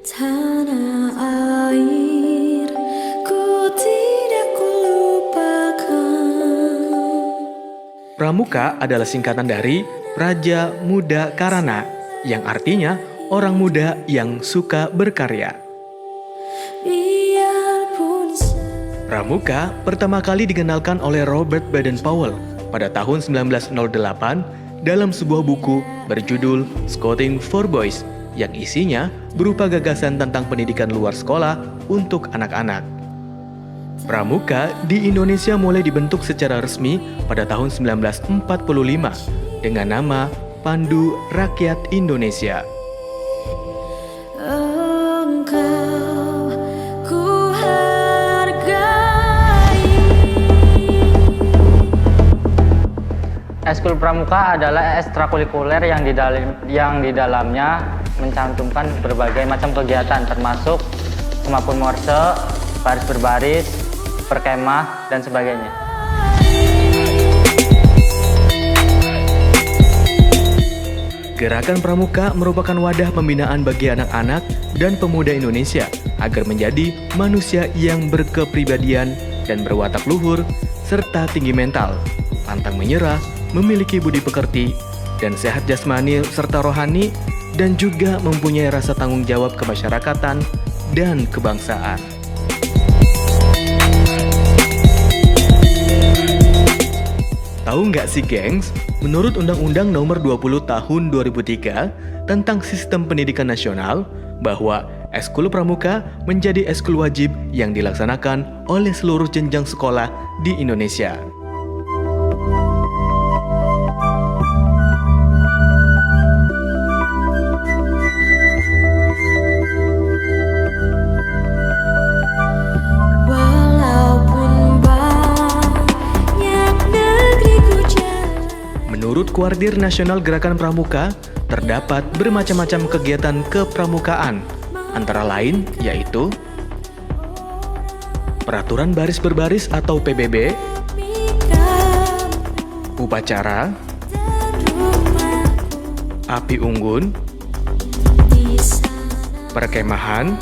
Tanah air, ku tidak kulupakan. Pramuka adalah singkatan dari Praja Muda Karana, yang artinya orang muda yang suka berkarya. Biarpun Pramuka pertama kali dikenalkan oleh Robert Baden-Powell pada tahun 1908 dalam sebuah buku berjudul Scouting for Boys, yang isinya berupa gagasan tentang pendidikan luar sekolah untuk anak-anak. Pramuka di Indonesia mulai dibentuk secara resmi pada tahun 1945 dengan nama Pandu Rakyat Indonesia. engkau ku hargai. Eskul Pramuka adalah ekstrakurikuler yang di dalamnya mencantumkan berbagai macam kegiatan termasuk kemampuan morse, baris berbaris, perkemah, dan sebagainya. Gerakan Pramuka merupakan wadah pembinaan bagi anak-anak dan pemuda Indonesia agar menjadi manusia yang berkepribadian dan berwatak luhur serta tinggi mental, pantang menyerah, memiliki budi pekerti, dan sehat jasmani serta rohani, dan juga mempunyai rasa tanggung jawab kemasyarakatan dan kebangsaan. Tahu nggak sih gengs, menurut Undang-Undang Nomor 20 Tahun 2003 tentang Sistem Pendidikan Nasional, bahwa Eskul Pramuka menjadi eskul wajib yang dilaksanakan oleh seluruh jenjang sekolah di Indonesia. Menurut Koordinator Nasional Gerakan Pramuka, terdapat bermacam-macam kegiatan kepramukaan, antara lain yaitu Peraturan Baris Berbaris atau PBB, Upacara, Api Unggun, Perkemahan,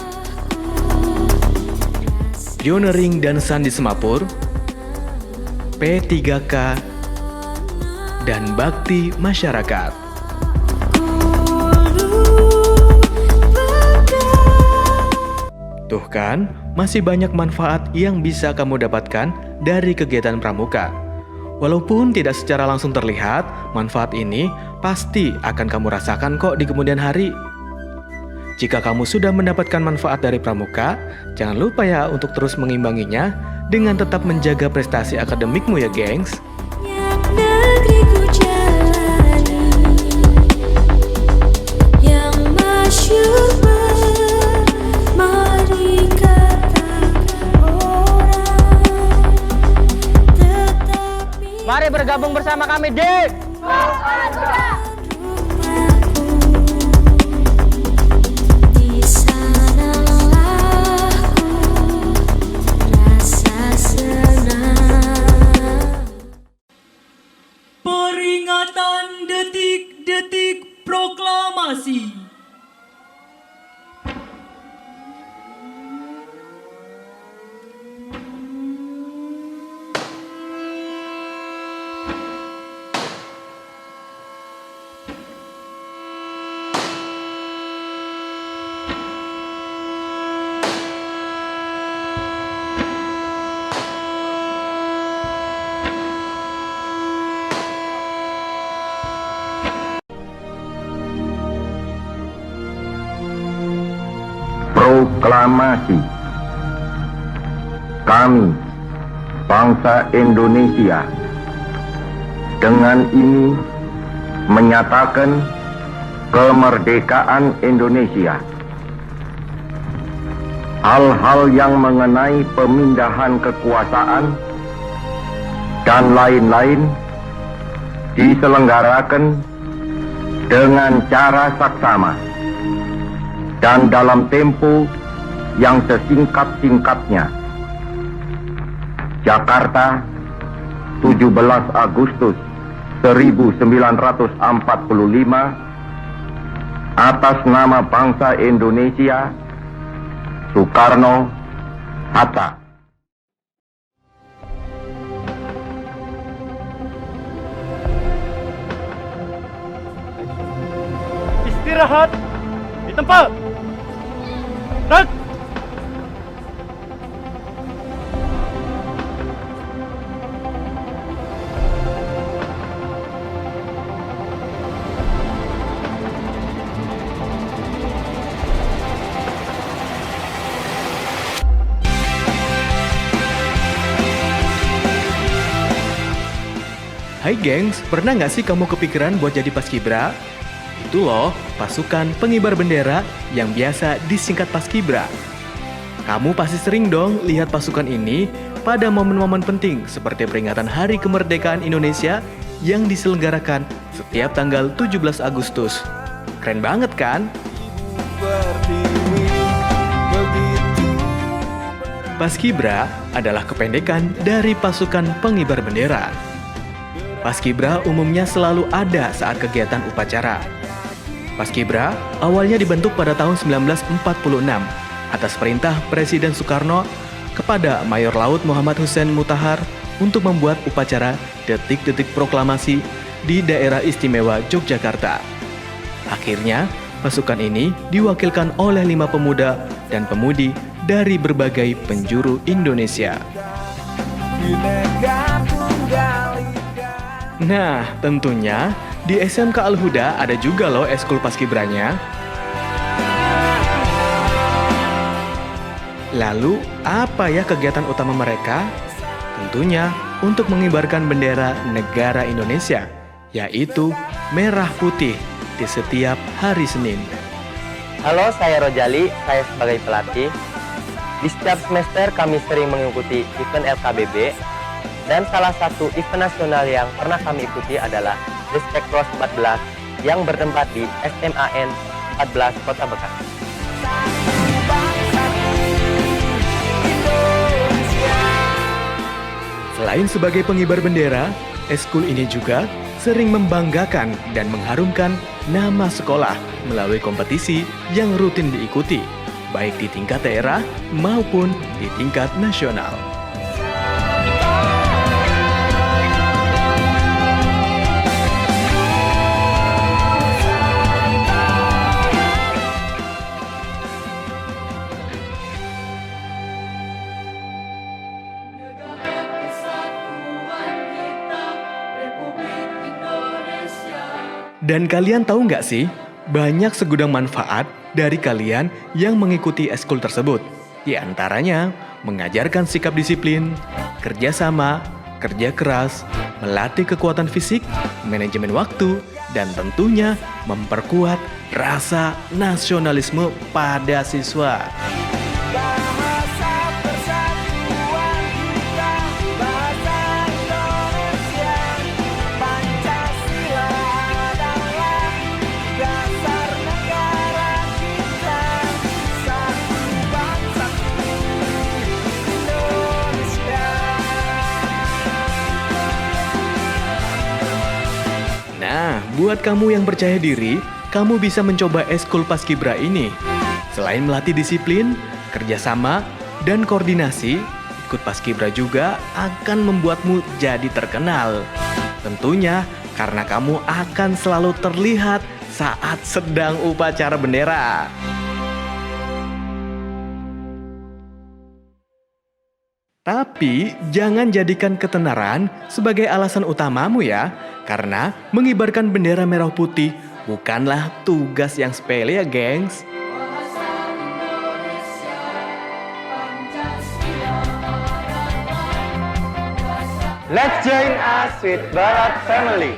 Pioneering dan Sandi Semapur, P3K, dan bakti masyarakat. Tuh kan, masih banyak manfaat yang bisa kamu dapatkan dari kegiatan pramuka. Walaupun tidak secara langsung terlihat, manfaat ini pasti akan kamu rasakan kok di kemudian hari. Jika kamu sudah mendapatkan manfaat dari pramuka, jangan lupa ya untuk terus mengimbanginya dengan tetap menjaga prestasi akademikmu ya gengs. Negeriku jalani, yang masyhur mari katakan orang, tetapi Mari bergabung bersama kami di di sanalah ku rasa senang. Peringatan detik-detik proklamasi. proklamasi. Kami, bangsa Indonesia, dengan ini menyatakan kemerdekaan Indonesia. Hal-hal yang mengenai pemindahan kekuasaan dan lain-lain diselenggarakan dengan cara saksama dan dalam tempo yang sesingkat-singkatnya. Jakarta, 17 Agustus 1945, atas nama bangsa Indonesia, Soekarno Hatta. Istirahat di tempat. Gerak. Hai gengs, pernah nggak sih kamu kepikiran buat jadi paskibra? Itu loh, pasukan pengibar bendera yang biasa disingkat paskibra. Kamu pasti sering dong lihat pasukan ini pada momen-momen penting seperti peringatan Hari Kemerdekaan Indonesia yang diselenggarakan setiap tanggal 17 Agustus. Keren banget kan? Paskibra adalah kependekan dari pasukan pengibar bendera. Paskibra umumnya selalu ada saat kegiatan upacara. Paskibra awalnya dibentuk pada tahun 1946 atas perintah Presiden Soekarno kepada Mayor Laut Muhammad Hussein Mutahar untuk membuat upacara detik-detik proklamasi di daerah istimewa Yogyakarta. Akhirnya, pasukan ini diwakilkan oleh 5 pemuda dan pemudi dari berbagai penjuru Indonesia. Nah, tentunya di SMK Al-Huda ada juga loh eskul paskibranya. Lalu, apa ya kegiatan utama mereka? Tentunya untuk mengibarkan bendera negara Indonesia, yaitu merah putih di setiap hari Senin. Halo, saya Rojali, saya sebagai pelatih. Di setiap semester kami sering mengikuti event LKBB, dan salah satu event nasional yang pernah kami ikuti adalah Respect Cross 14 yang bertempat di SMAN 14 Kota Bekasi. Selain sebagai pengibar bendera, eskul ini juga sering membanggakan dan mengharumkan nama sekolah melalui kompetisi yang rutin diikuti, baik di tingkat daerah maupun di tingkat nasional. Dan kalian tahu nggak sih, banyak segudang manfaat dari kalian yang mengikuti eskul tersebut. Di antaranya, mengajarkan sikap disiplin, kerjasama, kerja keras, melatih kekuatan fisik, manajemen waktu, dan tentunya memperkuat rasa nasionalisme pada siswa. Nah, buat kamu yang percaya diri, kamu bisa mencoba eskul paskibra ini. Selain melatih disiplin, kerjasama, dan koordinasi, ikut paskibra juga akan membuatmu jadi terkenal. Tentunya karena kamu akan selalu terlihat saat sedang upacara bendera. Tapi jangan jadikan ketenaran sebagai alasan utamamu ya, karena mengibarkan bendera merah putih bukanlah tugas yang sepele ya gengs. Let's join us with Barat Family.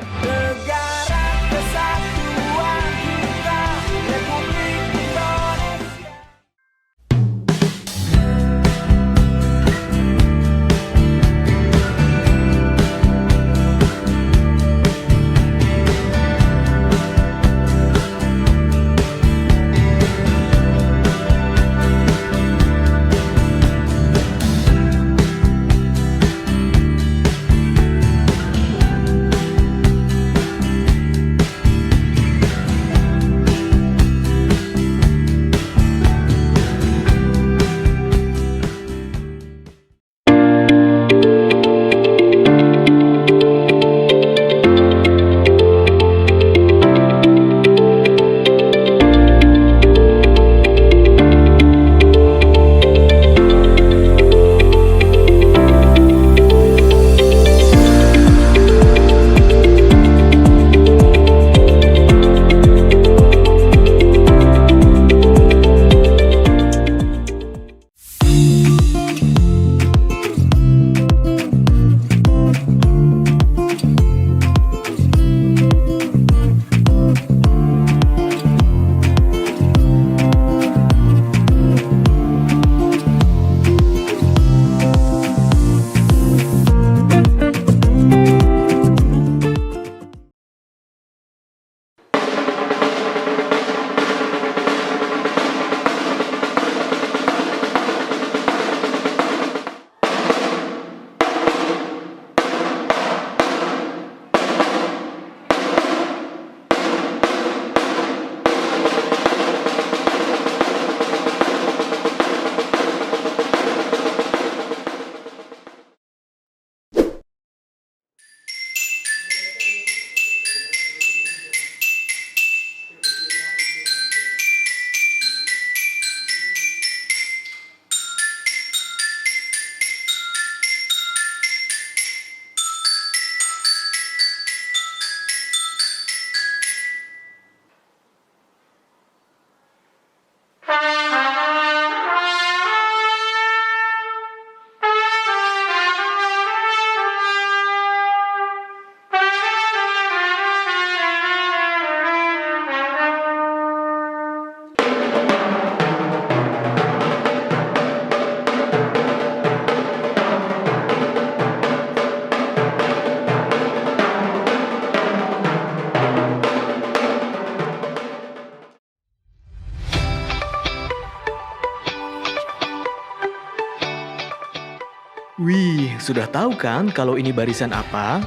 Wih, sudah tahu kan kalau ini barisan apa?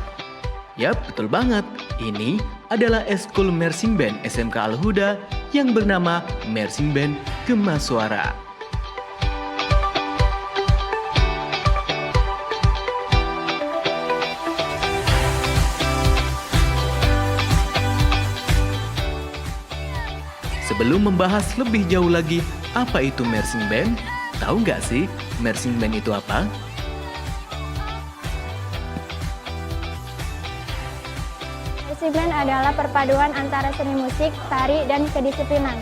Yap, betul banget. Ini adalah Eskul Marching Band SMK Al-Huda yang bernama Marching Band Gema Suara. Sebelum membahas lebih jauh lagi apa itu marching band, tahu nggak sih marching band itu apa? Marching band adalah perpaduan antara seni musik, tari, dan kedisiplinan.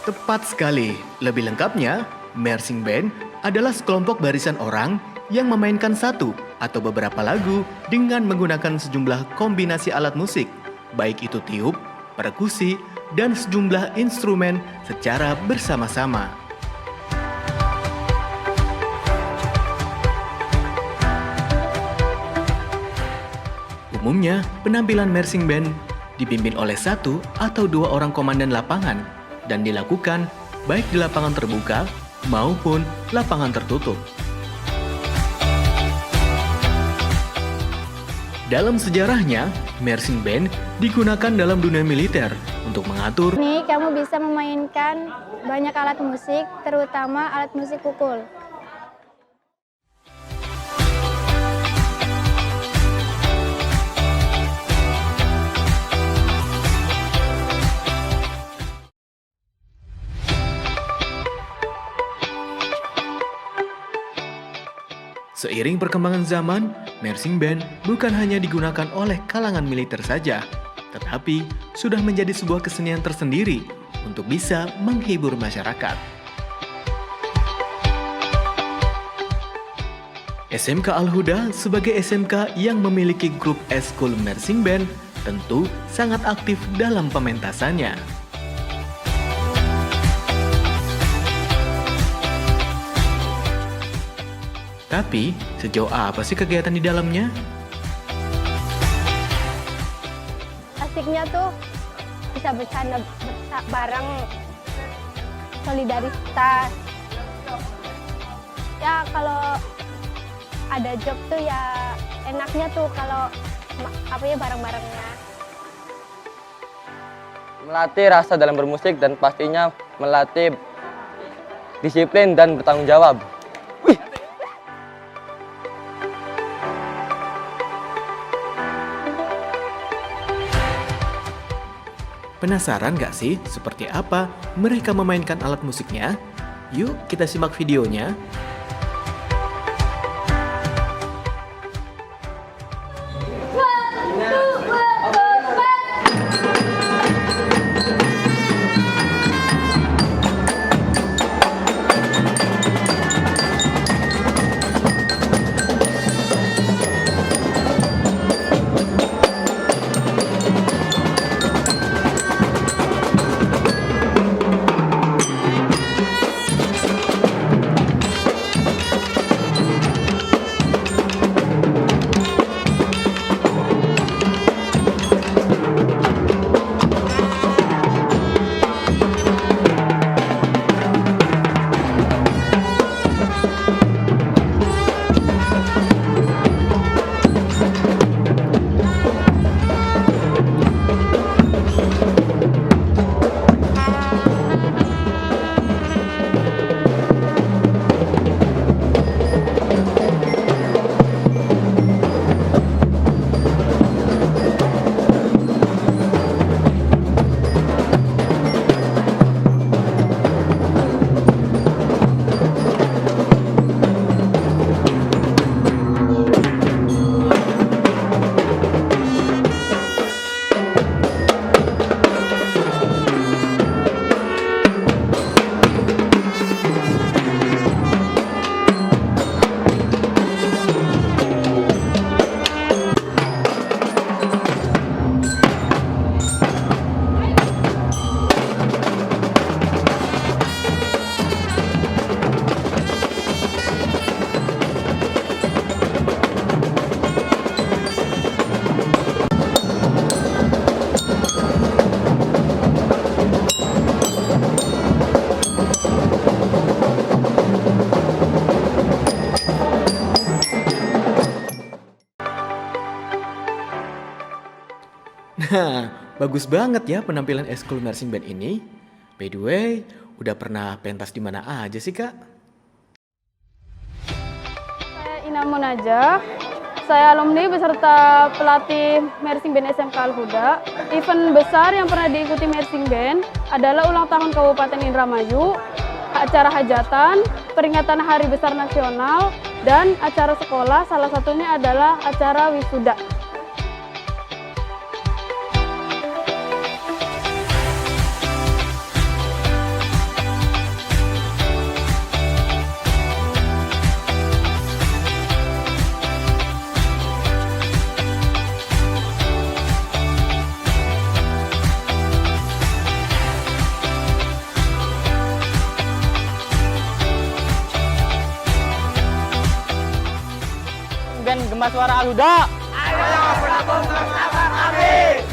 Tepat sekali. Lebih lengkapnya, marching band adalah sekelompok barisan orang yang memainkan satu atau beberapa lagu dengan menggunakan sejumlah kombinasi alat musik, baik itu tiup, perkusi, dan sejumlah instrumen secara bersama-sama. Umumnya, penampilan marching band dipimpin oleh satu atau dua orang komandan lapangan dan dilakukan baik di lapangan terbuka maupun lapangan tertutup. Dalam sejarahnya, marching band digunakan dalam dunia militer untuk mengatur. Ini kamu bisa memainkan banyak alat musik, terutama alat musik pukul. Seiring perkembangan zaman, marching band bukan hanya digunakan oleh kalangan militer saja, tetapi sudah menjadi sebuah kesenian tersendiri untuk bisa menghibur masyarakat. SMK Al-Huda sebagai SMK yang memiliki grup eskul marching band tentu sangat aktif dalam pementasannya. Tapi, sejauh apa sih kegiatan di dalamnya? Asiknya tuh bisa bercanda bareng, solidaritas. Ya kalau ada job tuh ya enaknya tuh kalau bareng-barengnya. Melatih rasa dalam bermusik dan pastinya melatih disiplin dan bertanggung jawab. Penasaran gak sih seperti apa mereka memainkan alat musiknya? Yuk kita simak videonya. Nah, bagus banget ya penampilan eskul marching band ini. By the way, udah pernah pentas di mana aja sih, Kak? Saya Ina Munajah. Saya alumni beserta pelatih marching band SMK Al-Huda. Event besar yang pernah diikuti marching band adalah ulang tahun Kabupaten Indramayu, acara hajatan, peringatan Hari Besar Nasional, dan acara sekolah, salah satunya adalah acara wisuda. Band Gema Suara Al-Huda. Ayo bergabung bersama kami.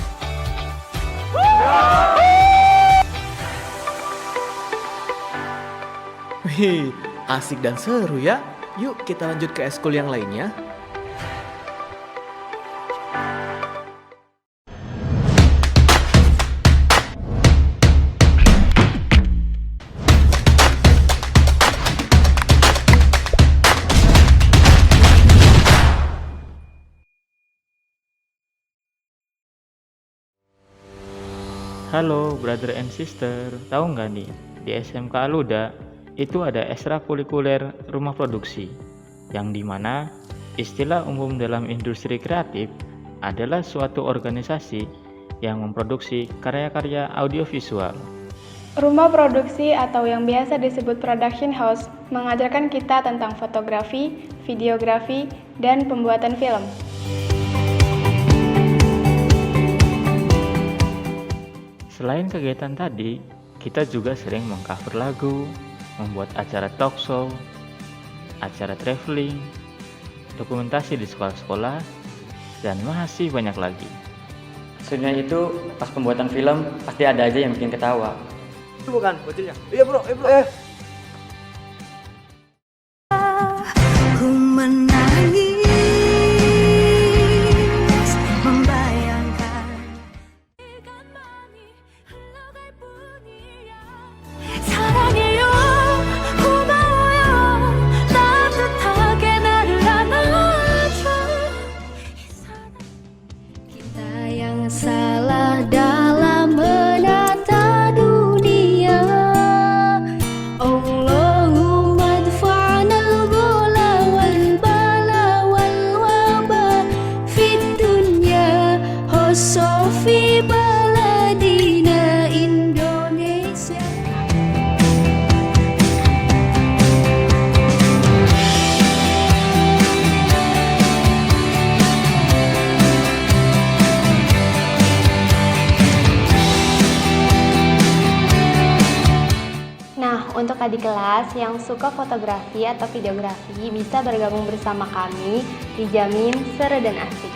Wih, asik dan seru ya. Yuk kita lanjut ke eskul yang lainnya. Halo brother and sister, tahu nggak nih, di SMK Al-Huda itu ada ekstrakurikuler rumah produksi, yang dimana istilah umum dalam industri kreatif adalah suatu organisasi yang memproduksi karya-karya audiovisual. Rumah produksi atau yang biasa disebut production house mengajarkan kita tentang fotografi, videografi, dan pembuatan film. Selain kegiatan tadi, kita juga sering mengcover lagu, membuat acara talk show, acara traveling, dokumentasi di sekolah-sekolah, dan masih banyak lagi. Sebenarnya itu pas pembuatan film pasti ada aja yang bikin ketawa. Itu bukan bocilnya. Iya bro, bro. Ku menangis membayangkan 사랑해요 고마워요 따뜻하게 나를 안아줘 kita yang salah dalam menata dunia Allahumma dfa'na al-bala wal-bala wal-waba fid dunya khususnya fi baladina Indonesia. Nah, untuk adik kelas yang suka fotografi atau videografi bisa bergabung bersama kami, dijamin seru dan asik.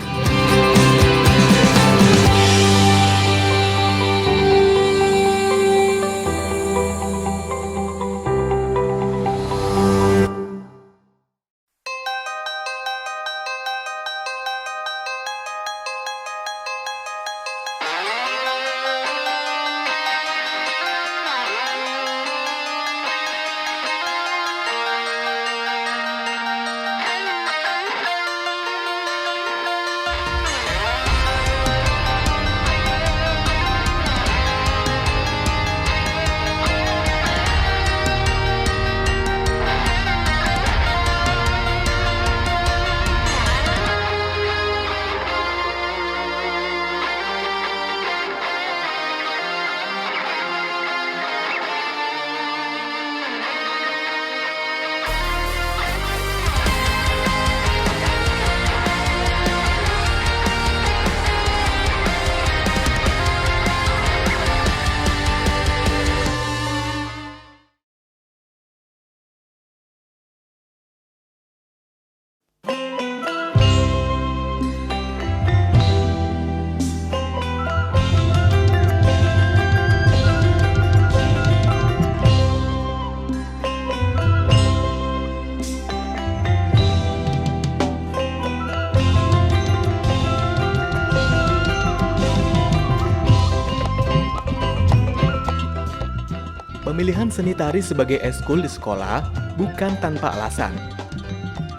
Pemilihan seni tari sebagai eskul di sekolah bukan tanpa alasan.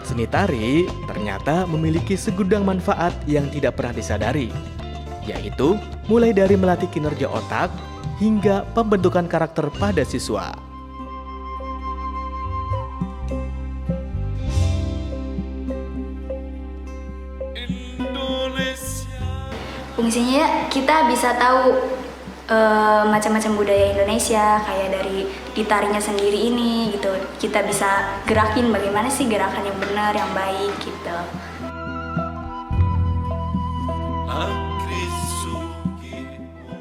Seni tari ternyata memiliki segudang manfaat yang tidak pernah disadari, yaitu mulai dari melatih kinerja otak hingga pembentukan karakter pada siswa. Fungsinya kita bisa tahu macam-macam budaya Indonesia, kayak dari di tarinya sendiri ini gitu. Kita bisa gerakin bagaimana sih gerakan yang benar, yang baik gitu.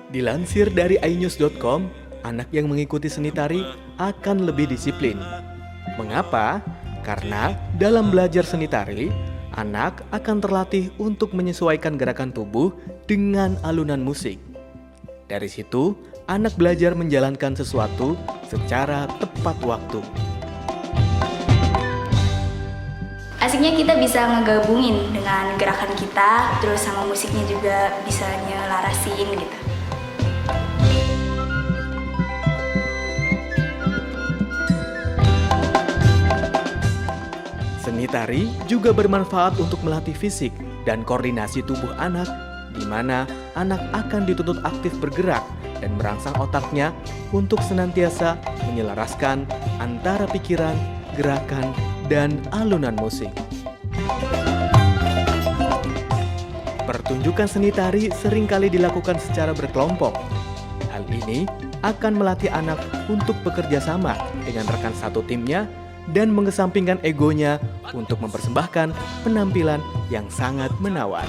Dilansir dari inews.com, anak yang mengikuti seni tari akan lebih disiplin. Mengapa? Karena dalam belajar seni tari, anak akan terlatih untuk menyesuaikan gerakan tubuh dengan alunan musik. Dari situ, anak belajar menjalankan sesuatu secara tepat waktu. Asiknya kita bisa ngegabungin dengan gerakan kita, terus sama musiknya juga bisa nyelarasin gitu. Seni tari juga bermanfaat untuk melatih fisik dan koordinasi tubuh anak, di mana anak akan dituntut aktif bergerak dan merangsang otaknya untuk senantiasa menyelaraskan antara pikiran, gerakan, dan alunan musik. Pertunjukan seni tari seringkali dilakukan secara berkelompok. Hal ini akan melatih anak untuk bekerja sama dengan rekan satu timnya dan mengesampingkan egonya untuk mempersembahkan penampilan yang sangat menawan.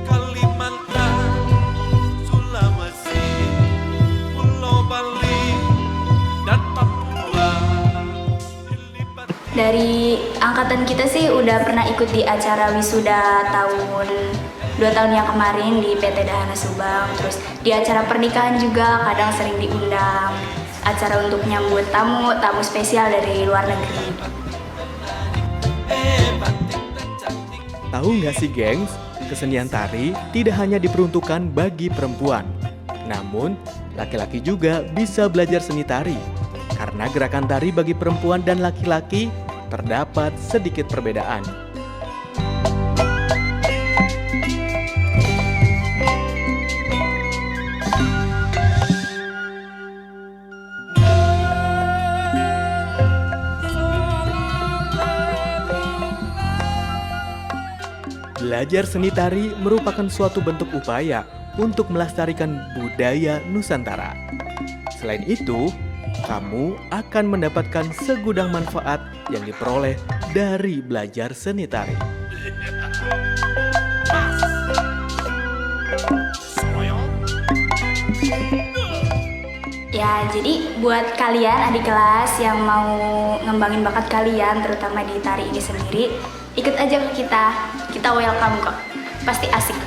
Kalimantan, Sulawesi, Pulau Bali, dan Papua. Dari angkatan kita sih udah pernah ikut di acara wisuda tahun 2 tahun yang kemarin di PT Dahana Subang. Terus di acara pernikahan juga kadang sering diundang. Acara untuk nyambut tamu spesial dari luar negeri. Tahu nggak sih gengs, kesenian tari tidak hanya diperuntukkan bagi perempuan. Namun, laki-laki juga bisa belajar seni tari. Karena gerakan tari bagi perempuan dan laki-laki terdapat sedikit perbedaan. Belajar seni tari merupakan suatu bentuk upaya untuk melestarikan budaya Nusantara. Selain itu, kamu akan mendapatkan segudang manfaat yang diperoleh dari belajar seni tari. Ya, jadi buat kalian adik kelas yang mau ngembangin bakat kalian, terutama di tari ini sendiri, ikut aja ke kita. Kita welcome kok. Pasti asik.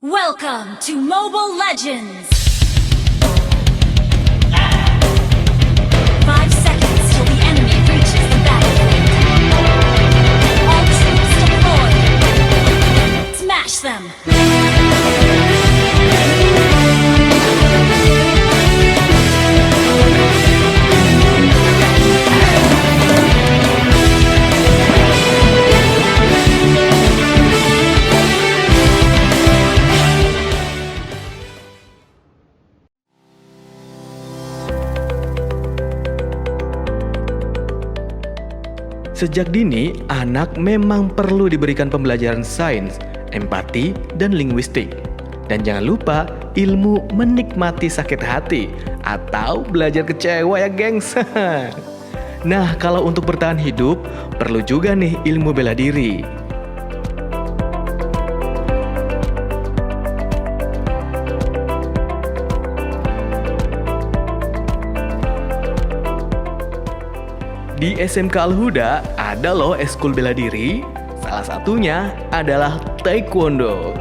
Welcome to Mobile Legends! 5 seconds till the enemy reaches the battlefield. All troops deploy! Smash them! Sejak dini, anak memang perlu diberikan pembelajaran sains, empati, dan linguistik. Dan jangan lupa ilmu menikmati sakit hati atau belajar kecewa ya gengs. Nah, kalau untuk bertahan hidup, perlu juga nih ilmu bela diri. Di SMK Al-Huda ada loh eskul bela diri, salah satunya adalah Taekwondo.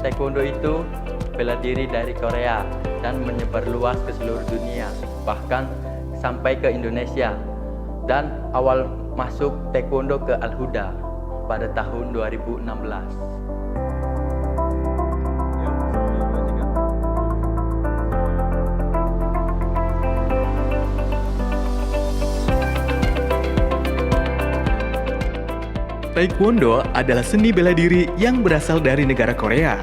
Taekwondo itu bela diri dari Korea dan menyebar luas ke seluruh dunia, bahkan sampai ke Indonesia. Dan awal masuk Taekwondo ke Al-Huda pada tahun 2016. Taekwondo adalah seni bela diri yang berasal dari negara Korea.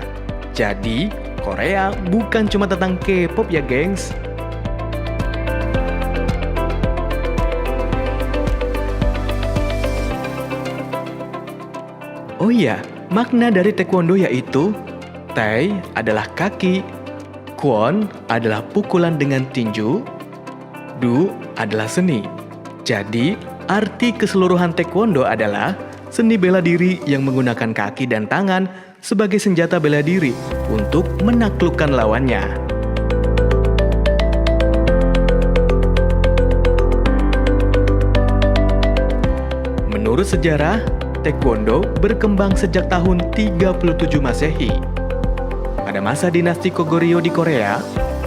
Jadi, Korea bukan cuma tentang K-pop ya, gengs. Oh iya, makna dari Taekwondo yaitu Tai adalah kaki, Kwon adalah pukulan dengan tinju, Do adalah seni. Jadi, arti keseluruhan Taekwondo adalah seni bela diri yang menggunakan kaki dan tangan sebagai senjata bela diri untuk menaklukkan lawannya. Menurut sejarah, Taekwondo berkembang sejak tahun 37 Masehi. Pada masa dinasti Goguryeo di Korea,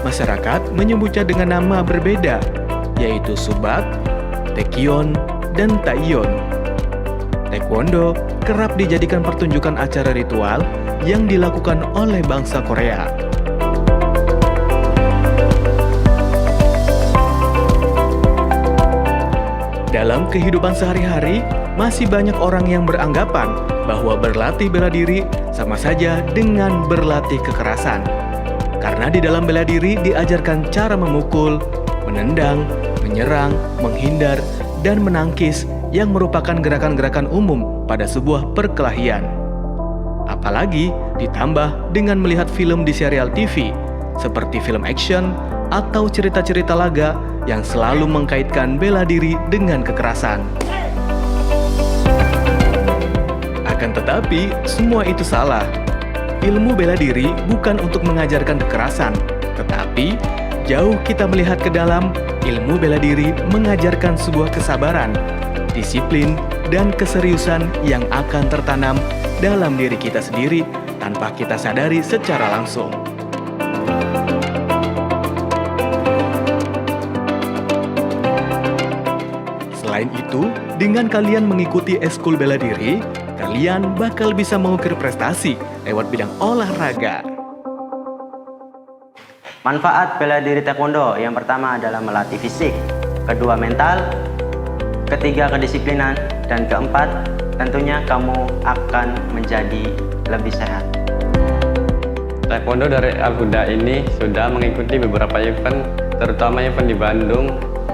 masyarakat menyebutnya dengan nama berbeda, yaitu Subak, Taekyon, dan Taeyon. Taekwondo kerap dijadikan pertunjukan acara ritual yang dilakukan oleh bangsa Korea. Dalam kehidupan sehari-hari, masih banyak orang yang beranggapan bahwa berlatih bela diri sama saja dengan berlatih kekerasan. Karena di dalam bela diri diajarkan cara memukul, menendang, menyerang, menghindar, dan menangkis yang merupakan gerakan-gerakan umum pada sebuah perkelahian. Apalagi ditambah dengan melihat film di serial TV, seperti film action atau cerita-cerita laga yang selalu mengkaitkan bela diri dengan kekerasan. Akan tetapi, semua itu salah. Ilmu bela diri bukan untuk mengajarkan kekerasan, tetapi jauh kita melihat ke dalam, ilmu bela diri mengajarkan sebuah kesabaran, disiplin, dan keseriusan yang akan tertanam dalam diri kita sendiri tanpa kita sadari secara langsung. Selain itu, dengan kalian mengikuti ekskul bela diri, kalian bakal bisa mengukir prestasi lewat bidang olahraga. Manfaat bela diri Taekwondo yang pertama adalah melatih fisik, kedua mental, ketiga kedisiplinan, dan keempat tentunya kamu akan menjadi lebih sehat. Taekwondo dari Al-Huda ini sudah mengikuti beberapa event, terutama event di Bandung,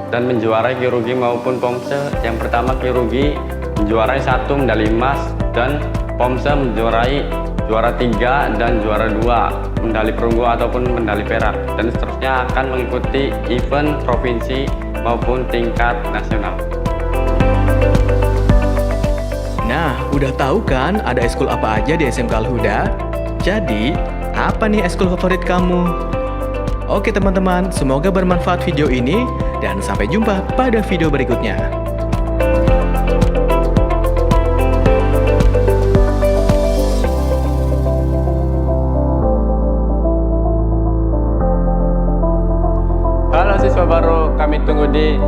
dan menjuarai Kyorugi maupun Pomse. Yang pertama Kyorugi menjuarai 1 medali emas, dan Pomse menjuarai juara 3 dan juara 2 medali perunggu ataupun medali perak, dan seterusnya akan mengikuti event provinsi maupun tingkat nasional. Nah, udah tahu kan ada ekskul apa aja di SMK Al-Huda? Jadi, apa nih ekskul favorit kamu? Oke teman-teman, semoga bermanfaat video ini, dan sampai jumpa pada video berikutnya. Halo siswa baru, kami tunggu di